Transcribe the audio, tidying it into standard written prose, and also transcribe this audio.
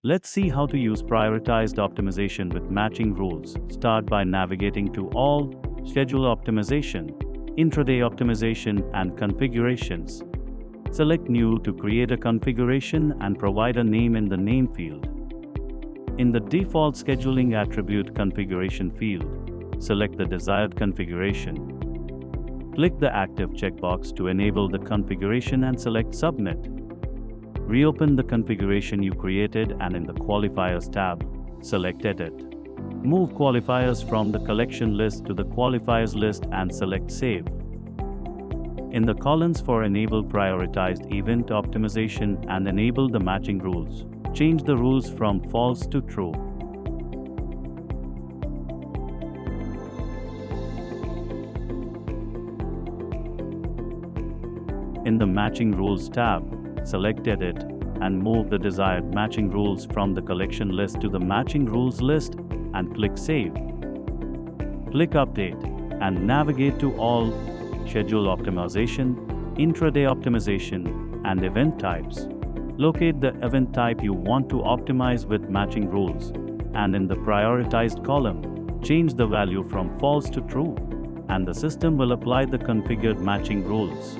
Let's see how to use prioritized optimization with matching rules. Start by navigating to All, Schedule Optimization, Intraday Optimization, and Configurations. Select New to create a configuration and provide a name in the name field. In the default scheduling attribute configuration field, select the desired configuration. Click the active checkbox to enable the configuration and select Submit. Reopen the configuration you created and in the Qualifiers tab, select Edit. Move qualifiers from the collection list to the qualifiers list and select Save. In the columns for Enable Prioritized Event Optimization and Enable the Matching Rules, change the rules from False to True. In the Matching Rules tab, select Edit and move the desired matching rules from the collection list to the matching rules list and click Save. Click Update and navigate to All, Schedule Optimization, Intraday Optimization, and Event Types. Locate the event type you want to optimize with matching rules, and in the Prioritized column, change the value from False to True, and the system will apply the configured matching rules.